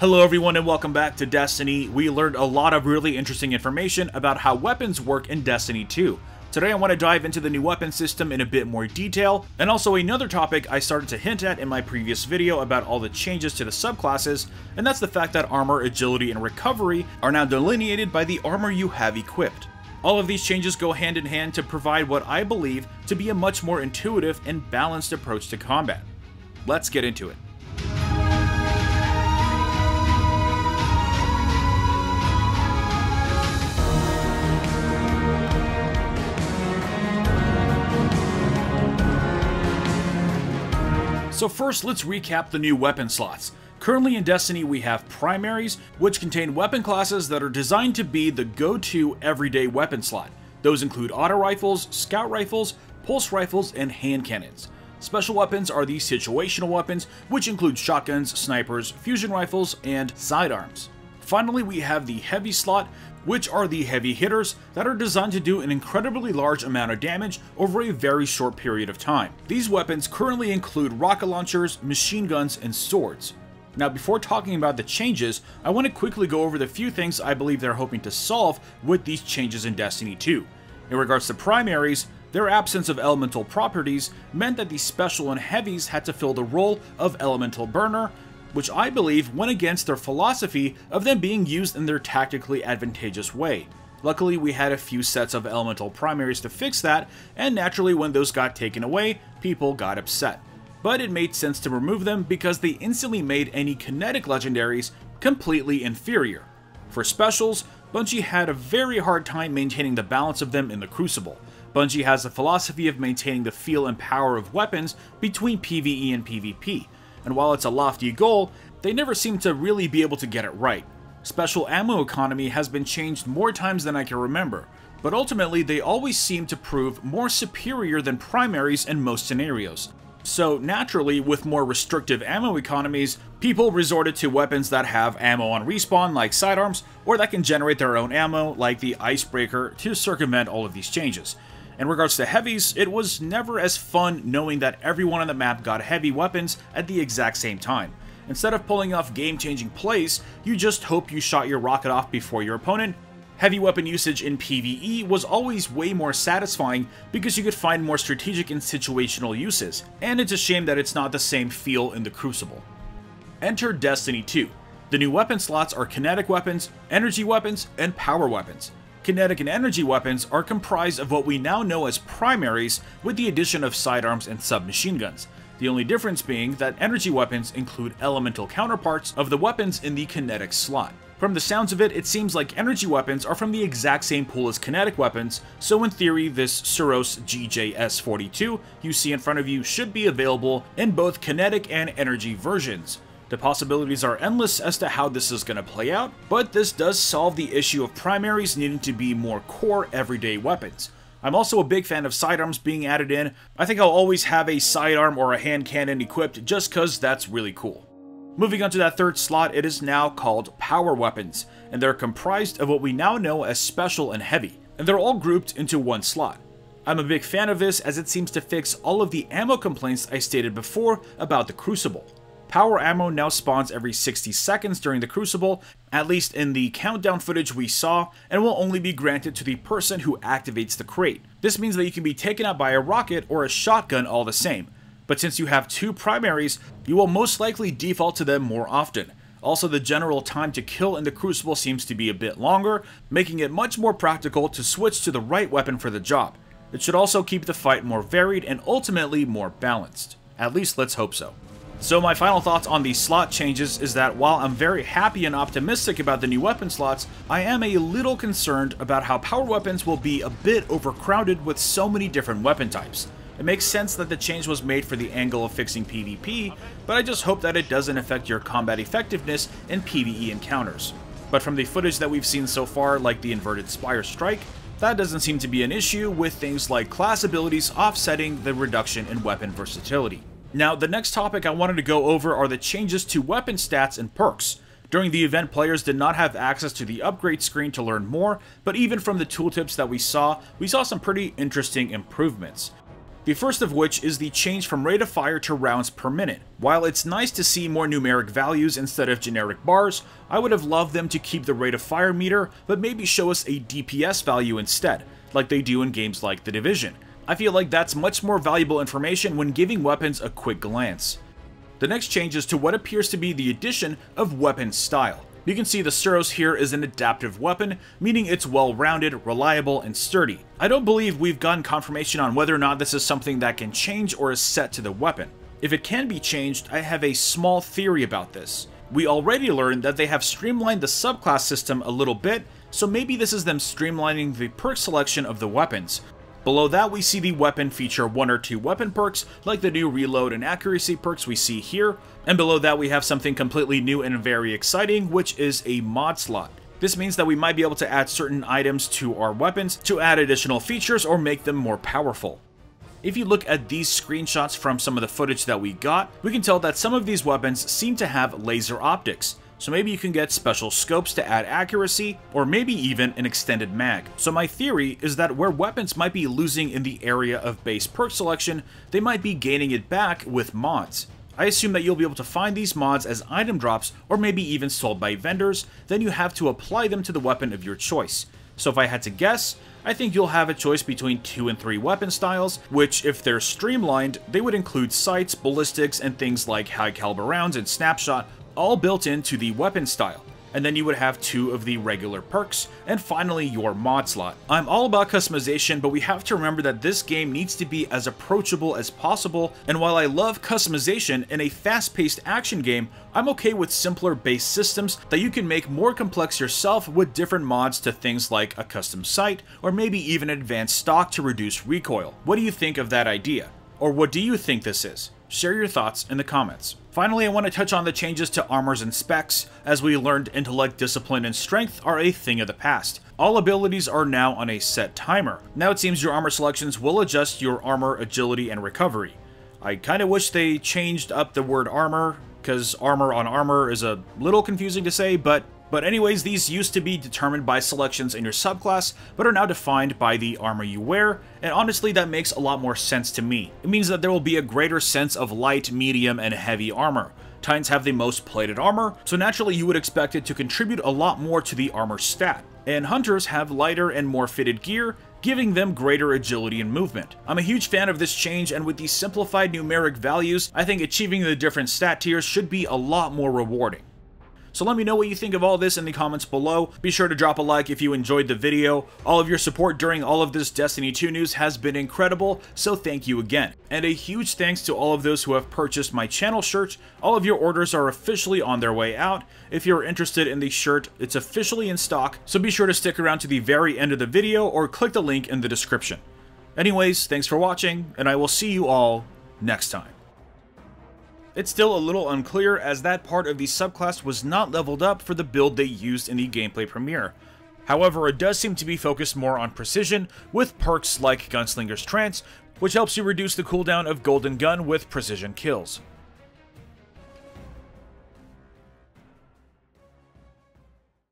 Hello everyone and welcome back to Destiny. We learned a lot of really interesting information about how weapons work in Destiny 2. Today I want to dive into the new weapon system in a bit more detail, and also another topic I started to hint at in my previous video about all the changes to the subclasses, and that's the fact that armor, agility, and recovery are now delineated by the armor you have equipped. All of these changes go hand in hand to provide what I believe to be a much more intuitive and balanced approach to combat. Let's get into it. So first, let's recap the new weapon slots. Currently in Destiny, we have primaries, which contain weapon classes that are designed to be the go-to everyday weapon slot. Those include auto rifles, scout rifles, pulse rifles, and hand cannons. Special weapons are the situational weapons, which include shotguns, snipers, fusion rifles, and sidearms. Finally, we have the heavy slot, which are the heavy hitters that are designed to do an incredibly large amount of damage over a very short period of time. These weapons currently include rocket launchers, machine guns, and swords. Now, before talking about the changes, I want to quickly go over the few things I believe they're hoping to solve with these changes in Destiny 2. In regards to primaries, their absence of elemental properties meant that the special and heavies had to fill the role of elemental burner, which I believe went against their philosophy of them being used in their tactically advantageous way. Luckily, we had a few sets of elemental primaries to fix that, and naturally when those got taken away, people got upset. But it made sense to remove them because they instantly made any kinetic legendaries completely inferior. For specials, Bungie had a very hard time maintaining the balance of them in the Crucible. Bungie has a philosophy of maintaining the feel and power of weapons between PvE and PvP. And while it's a lofty goal, they never seem to really be able to get it right. Special ammo economy has been changed more times than I can remember, but ultimately they always seem to prove more superior than primaries in most scenarios. So naturally, with more restrictive ammo economies, people resorted to weapons that have ammo on respawn like sidearms, or that can generate their own ammo like the Icebreaker to circumvent all of these changes. In regards to heavies, it was never as fun knowing that everyone on the map got heavy weapons at the exact same time. Instead of pulling off game-changing plays, you just hope you shot your rocket off before your opponent. Heavy weapon usage in PvE was always way more satisfying because you could find more strategic and situational uses, and it's a shame that it's not the same feel in the Crucible. Enter Destiny 2. The new weapon slots are kinetic weapons, energy weapons, and power weapons. Kinetic and energy weapons are comprised of what we now know as primaries with the addition of sidearms and submachine guns. The only difference being that energy weapons include elemental counterparts of the weapons in the kinetic slot. From the sounds of it, it seems like energy weapons are from the exact same pool as kinetic weapons, so in theory this Suros GJS42 you see in front of you should be available in both kinetic and energy versions. The possibilities are endless as to how this is going to play out, but this does solve the issue of primaries needing to be more core everyday weapons. I'm also a big fan of sidearms being added in. I think I'll always have a sidearm or a hand cannon equipped just cause that's really cool. Moving on to that third slot, it is now called power weapons, and they're comprised of what we now know as special and heavy, and they're all grouped into one slot. I'm a big fan of this as it seems to fix all of the ammo complaints I stated before about the Crucible. Power ammo now spawns every 60 seconds during the Crucible, at least in the countdown footage we saw, and will only be granted to the person who activates the crate. This means that you can be taken out by a rocket or a shotgun all the same, but since you have two primaries, you will most likely default to them more often. Also, the general time to kill in the Crucible seems to be a bit longer, making it much more practical to switch to the right weapon for the job. It should also keep the fight more varied and ultimately more balanced. At least let's hope so. So my final thoughts on these slot changes is that while I'm very happy and optimistic about the new weapon slots, I am a little concerned about how power weapons will be a bit overcrowded with so many different weapon types. It makes sense that the change was made for the angle of fixing PvP, but I just hope that it doesn't affect your combat effectiveness in PvE encounters. But from the footage that we've seen so far, like the inverted Spire Strike, that doesn't seem to be an issue with things like class abilities offsetting the reduction in weapon versatility. Now, the next topic I wanted to go over are the changes to weapon stats and perks. During the event, players did not have access to the upgrade screen to learn more, but even from the tooltips that we saw some pretty interesting improvements. The first of which is the change from rate of fire to rounds per minute. While it's nice to see more numeric values instead of generic bars, I would have loved them to keep the rate of fire meter, but maybe show us a DPS value instead, like they do in games like The Division. I feel like that's much more valuable information when giving weapons a quick glance. The next change is to what appears to be the addition of weapon style. You can see the Suros here is an adaptive weapon, meaning it's well-rounded, reliable, and sturdy. I don't believe we've gotten confirmation on whether or not this is something that can change or is set to the weapon. If it can be changed, I have a small theory about this. We already learned that they have streamlined the subclass system a little bit, so maybe this is them streamlining the perk selection of the weapons. Below that, we see the weapon feature 1 or 2 weapon perks, like the new reload and accuracy perks we see here, and below that we have something completely new and very exciting, which is a mod slot. This means that we might be able to add certain items to our weapons to add additional features or make them more powerful. If you look at these screenshots from some of the footage that we got, we can tell that some of these weapons seem to have laser optics. So maybe you can get special scopes to add accuracy, or maybe even an extended mag. So my theory is that where weapons might be losing in the area of base perk selection, they might be gaining it back with mods. I assume that you'll be able to find these mods as item drops, or maybe even sold by vendors, then you have to apply them to the weapon of your choice. So if I had to guess, I think you'll have a choice between 2 and 3 weapon styles, which if they're streamlined, they would include sights, ballistics, and things like high caliber rounds and snapshot, all built into the weapon style. And then you would have 2 of the regular perks, and finally your mod slot. I'm all about customization, but we have to remember that this game needs to be as approachable as possible, and while I love customization in a fast-paced action game, I'm okay with simpler base systems that you can make more complex yourself with different mods to things like a custom sight, or maybe even advanced stock to reduce recoil. What do you think of that idea? Or what do you think this is? Share your thoughts in the comments. Finally, I want to touch on the changes to armors and specs. As we learned, intellect, discipline, and strength are a thing of the past. All abilities are now on a set timer. Now it seems your armor selections will adjust your armor, agility, and recovery. I kinda wish they changed up the word armor, because armor on armor is a little confusing to say, but anyways, these used to be determined by selections in your subclass, but are now defined by the armor you wear, and honestly that makes a lot more sense to me. It means that there will be a greater sense of light, medium, and heavy armor. Titans have the most plated armor, so naturally you would expect it to contribute a lot more to the armor stat. And hunters have lighter and more fitted gear, giving them greater agility and movement. I'm a huge fan of this change, and with these simplified numeric values, I think achieving the different stat tiers should be a lot more rewarding. So let me know what you think of all this in the comments below. Be sure to drop a like if you enjoyed the video. All of your support during all of this Destiny 2 news has been incredible, so thank you again. And a huge thanks to all of those who have purchased my channel shirt. All of your orders are officially on their way out. If you're interested in the shirt, it's officially in stock, so be sure to stick around to the very end of the video or click the link in the description. Anyways, thanks for watching, and I will see you all next time. It's still a little unclear as that part of the subclass was not leveled up for the build they used in the gameplay premiere. However, it does seem to be focused more on precision, with perks like Gunslinger's Trance, which helps you reduce the cooldown of Golden Gun with precision kills.